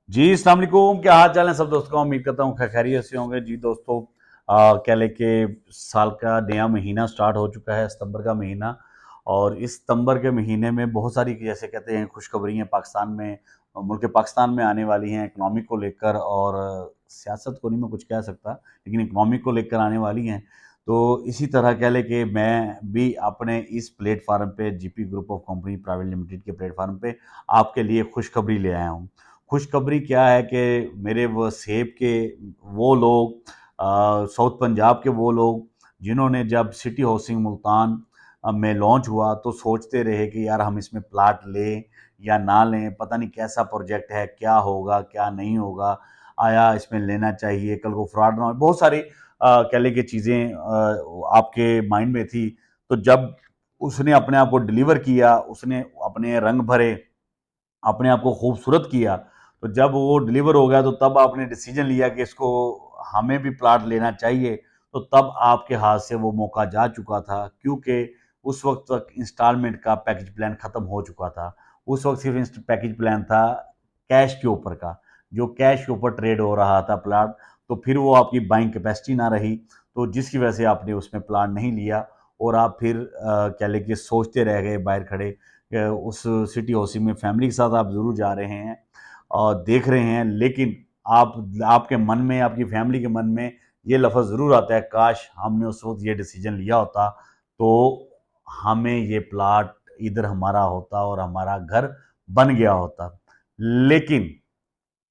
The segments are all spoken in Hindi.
जी अस्सलाम वालेकुम, क्या हाल चाल है सब दोस्तों का। उम्मीद करता हूँ खैरियत से होंगे। जी दोस्तों, कह लें कि साल का नया महीना स्टार्ट हो चुका है, सितंबर का महीना। और इस सितंबर के महीने में बहुत सारी, जैसे कहते हैं, खुशखबरियाँ पाकिस्तान में, मुल्क पाकिस्तान में आने वाली हैं इकनॉमी को लेकर। और सियासत को नहीं मैं कुछ कह सकता, लेकिन इकनॉमी को लेकर आने वाली हैं। तो इसी तरह कह लें कि मैं भी अपने इस प्लेटफार्म पे, GP group of company private limited के प्लेटफार्म पे आपके लिए खुशखबरी ले आया हूँ। खुशखबरी क्या है कि मेरे वो सेब के वो लोग, साउथ पंजाब के वो लोग, जिन्होंने जब सिटी हाउसिंग मुल्तान में लॉन्च हुआ तो सोचते रहे कि यार हम इसमें प्लाट लें या ना लें, पता नहीं कैसा प्रोजेक्ट है, क्या होगा क्या नहीं होगा, आया इसमें लेना चाहिए, कल को फ्रॉड ना हो, बहुत सारी कह लें कि चीज़ें आपके माइंड में थी। तो जब उसने अपने आप को डिलीवर किया, उसने अपने रंग भरे, अपने आप को खूबसूरत किया, तो जब वो डिलीवर हो गया तो तब आपने डिसीजन लिया कि इसको हमें भी प्लाट लेना चाहिए। तो तब आपके हाथ से वो मौका जा चुका था, क्योंकि उस वक्त तक इंस्टॉलमेंट का पैकेज प्लान ख़त्म हो चुका था। उस वक्त सिर्फ पैकेज प्लान था कैश के ऊपर का, जो कैश के ऊपर ट्रेड हो रहा था प्लाट। तो फिर वो आपकी बाइंग कैपेसिटी ना रही, तो जिसकी वजह से आपने उसमें प्लाट नहीं लिया। और आप फिर कह लें कि सोचते रह गए बाहर खड़े। उस सिटी हाउसिंग में फैमिली के साथ आप ज़रूर जा रहे हैं और देख रहे हैं, लेकिन आप, आपके मन में, आपकी फैमिली के मन में ये लफ्ज़ ज़रूर आता है, काश हमने उस वक्त ये डिसीजन लिया होता, तो हमें ये प्लाट इधर हमारा होता और हमारा घर बन गया होता। लेकिन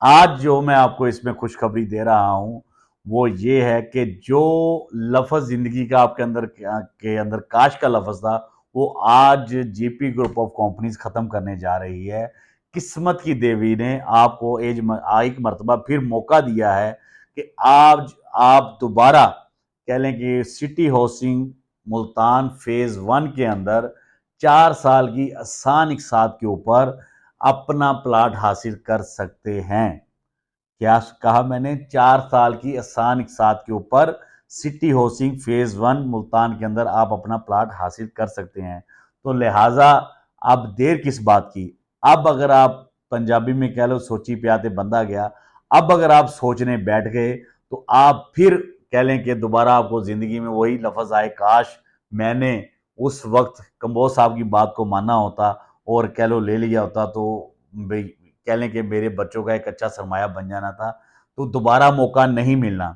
आज जो मैं आपको इसमें खुशखबरी दे रहा हूँ, वो ये है कि जो लफ़्ज़ ज़िंदगी का आपके अंदर के अंदर काश का लफ़्ज़ था, वो आज जीपी ग्रुप ऑफ कंपनीज़ ख़त्म करने जा रही है। किस्मत की देवी ने आपको एक मर्तबा फिर मौका दिया है कि आज आप दोबारा, कह लें कि सिटी हाउसिंग मुल्तान फ़ेज़ 1 के अंदर 4 साल की आसान इक़सात के ऊपर अपना प्लाट हासिल कर सकते हैं। क्या कहा मैंने? 4 साल की आसान इक़सात के ऊपर सिटी हाउसिंग फ़ेज़ 1 मुल्तान के अंदर आप अपना प्लाट हासिल कर सकते हैं। तो लिहाजा अब देर किस बात की? अब अगर आप, पंजाबी में कह लो, सोची प्याते बंदा गया। अब अगर आप सोचने बैठ गए तो आप फिर कह लें कि दोबारा आपको ज़िंदगी में वही लफ्ज़ आए, काश मैंने उस वक्त कम्बोज साहब की बात को माना होता और कह लो ले लिया होता, तो भई कह लें कि मेरे बच्चों का एक अच्छा सरमाया बन जाना था। तो दोबारा मौका नहीं मिलना।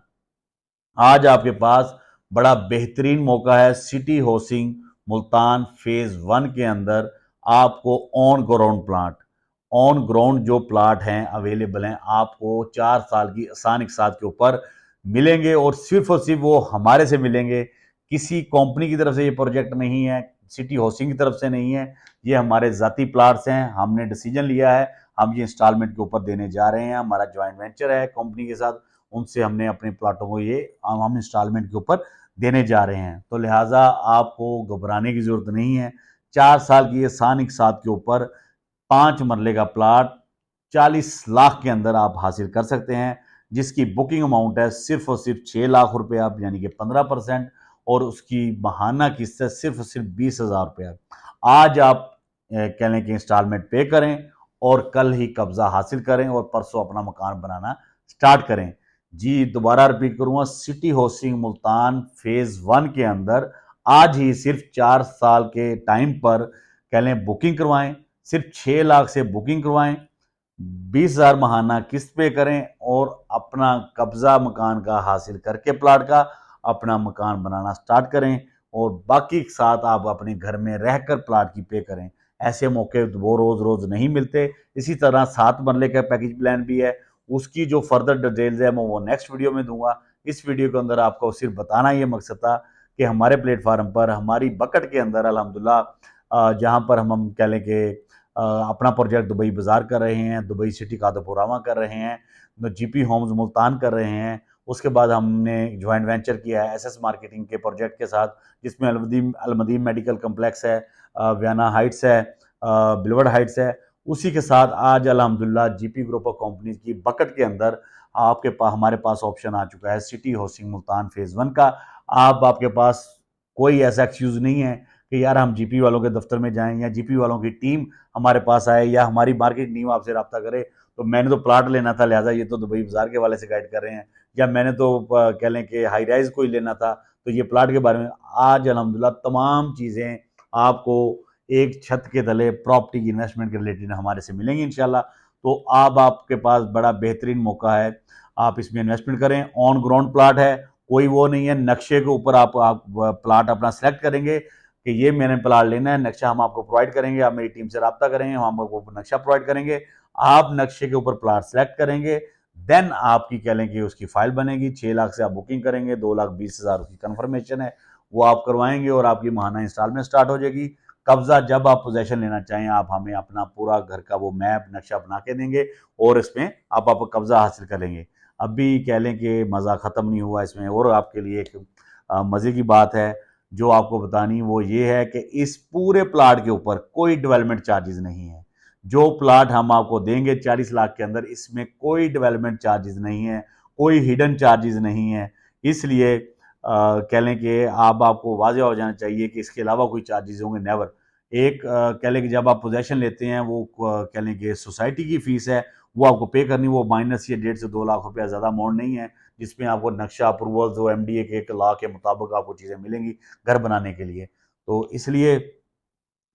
आज आपके पास बड़ा बेहतरीन मौका है सिटी हाउसिंग मुल्तान फ़ेज़ 1 के अंदर आपको on ground plot, on ground जो प्लाट हैं अवेलेबल हैं, आपको 4 साल की आसान इक़सात के ऊपर मिलेंगे। और सिर्फ़ वो हमारे से मिलेंगे, किसी कंपनी की तरफ से ये प्रोजेक्ट नहीं है, सिटी हाउसिंग की तरफ से नहीं है। ये हमारे ज़ाती प्लाट्स हैं, हमने डिसीजन लिया है, हम ये इंस्टॉलमेंट के ऊपर देने जा रहे हैं। हमारा जॉइंट वेंचर है कंपनी के साथ, उनसे हमने अपने प्लाटों को ये हम इंस्टॉलमेंट के ऊपर देने जा रहे हैं। तो लिहाजा आपको घबराने की ज़रूरत नहीं है। 4 साल की आसान इक़सात के ऊपर 5 मरले का प्लाट 40 लाख के अंदर आप हासिल कर सकते हैं, जिसकी बुकिंग अमाउंट है सिर्फ़ और सिर्फ़ 6 लाख रुपए, आप यानी कि 15%। और उसकी माहाना किस्त है सिर्फ़ और सिर्फ़ 20,000 रुपया। आज आप कह लें कि इंस्टॉलमेंट पे करें और कल ही कब्ज़ा हासिल करें और परसों अपना मकान बनाना स्टार्ट करें। जी, दोबारा रिपीट करूँगा, सिटी हाउसिंग मुल्तान फ़ेज़ 1 के अंदर आज ही सिर्फ़ 4 साल के टाइम पर कह लें बुकिंग करवाएँ, सिर्फ़ 6 लाख से बुकिंग करवाएँ, 20,000 महाना किस्त पे करें और अपना कब्ज़ा मकान का हासिल करके प्लाट का अपना मकान बनाना स्टार्ट करें। और बाकी के साथ आप अपने घर में रहकर प्लाट की पे करें। ऐसे मौके वो रोज़-रोज़ नहीं मिलते। इसी तरह 7 मरले का पैकेज प्लान भी है, उसकी जो फर्दर डिटेल्स है मैं वो नेक्स्ट वीडियो में दूँगा। इस वीडियो के अंदर आपको सिर्फ बताना ये मकसद था कि हमारे प्लेटफ़ार्म पर, हमारी बकेट के अंदर अल्हम्दुलिल्लाह, जहाँ पर हम कह लें कि अपना प्रोजेक्ट दुबई बाज़ार कर रहे हैं, दुबई सिटी कादपुरामा कर रहे हैं, जीपी होम्स मुल्तान कर रहे हैं। उसके बाद हमने जॉइंट वेंचर किया है एसएस मार्केटिंग के प्रोजेक्ट के साथ, जिसमें अलमदीन मेडिकल कम्प्लेक्स है, वियाना हाइट्स है, बिलवर्ड हाइट्स है। उसी के साथ आज अल्हम्दुलिल्लाह जीपी ग्रुप ऑफ कंपनीज की बकेट के अंदर हमारे पास ऑप्शन आ चुका है सिटी हाउसिंग मुल्तान फ़ेज़ 1 का। आपके पास कोई ऐसा एक्सक्यूज़ नहीं है कि यार हम जीपी वालों के दफ्तर में जाएँ या जीपी वालों की टीम हमारे पास आए या हमारी मार्केटिंग टीम आपसे रब्ता करे तो मैंने तो प्लाट लेना था, लिहाजा ये तो दुबई बाजार के वाले से गाइड कर रहे हैं, या मैंने तो कह लें कि हाई राइज कोई लेना था तो ये प्लाट के बारे में। आज अल्हम्दुलिल्लाह तमाम चीज़ें आपको एक छत के तले प्रॉपर्टी की इन्वेस्टमेंट के रिलेटेड हमारे से मिलेंगी इंशाल्लाह। तो अब आपके पास बड़ा बेहतरीन मौका है, आप इसमें इन्वेस्टमेंट करें। ऑन ग्राउंड प्लाट है, कोई वो नहीं है, नक्शे के ऊपर आप प्लाट अपना सेलेक्ट करेंगे कि ये मैंने प्लाट लेना है, नक्शा हम आपको प्रोवाइड करेंगे, आप मेरी टीम से रब्ता करेंगे, हम आपको नक्शा प्रोवाइड करेंगे, आप नक्शे के ऊपर प्लाट सेलेक्ट करेंगे, देन आपकी कह लें कि उसकी फाइल बनेगी। 6 लाख से आप बुकिंग करेंगे, 2,20,000 उसकी कन्फर्मेशन है, वो आप करवाएंगे और आपकी माहाना इंस्टॉलमेंट स्टार्ट हो जाएगी। कब्जा जब आप पोजेशन लेना चाहें, आप हमें अपना पूरा घर का वो मैप नक्शा बना के देंगे और इसमें आप कब्जा हासिल कर लेंगे। अभी कह लें कि मज़ा ख़त्म नहीं हुआ इसमें, और आपके लिए एक मज़े की बात है जो आपको बतानी, वो ये है कि इस पूरे प्लाट के ऊपर कोई डेवलपमेंट चार्जेस नहीं है। जो प्लाट हम आपको देंगे 40 लाख के अंदर, इसमें कोई डेवलपमेंट चार्जेस नहीं है, कोई हिडन चार्जेस नहीं है। इसलिए कह लें कि आपको वाज़ेह हो जाना चाहिए कि इसके अलावा कोई चार्जेस होंगे, नेवर। एक कह लें कि जब आप पोजेशन लेते हैं, वो कह लें कि सोसाइटी की फ़ीस है, वो आपको पे करनी, वो माइनस या 1.5 से 2 लाख रुपया, ज़्यादा अमाउंट नहीं है, जिसमें आपको नक्शा अप्रूवल्स और एमडीए के एक लॉ के मुताबिक आपको चीज़ें मिलेंगी घर बनाने के लिए। तो इसलिए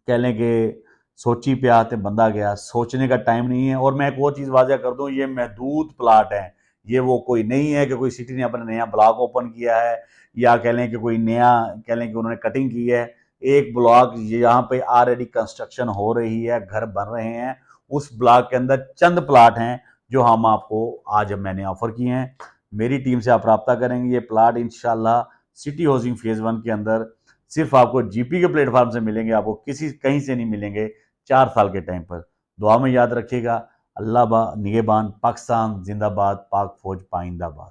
कह लें कि सोची पे आते बंदा गया, सोचने का टाइम नहीं है। और मैं एक और चीज़ वाज़ह कर दूँ, ये महदूद प्लाट हैं, ये वो कोई नहीं है कि कोई सिटी ने अपना नया ब्लॉक ओपन किया है, या कह लें कि कोई नया कह लें कि उन्होंने कटिंग की है। एक ब्लॉक यहाँ पे ऑलरेडी कंस्ट्रक्शन हो रही है, घर बन रहे हैं, उस ब्लॉक के अंदर चंद प्लाट हैं जो हम आपको आज मैंने ऑफर किए हैं। मेरी टीम से आप रब्ता करेंगे, ये प्लाट इंशाल्लाह सिटी हाउसिंग फेज़ 1 के अंदर सिर्फ आपको जीपी के प्लेटफॉर्म से मिलेंगे, आपको किसी कहीं से नहीं मिलेंगे 4 साल के टाइम पर। दुआ में याद रखिएगा। अल्लाह निगहबान, पाकिस्तान जिंदाबाद, पाक फौज पाइंदाबाद।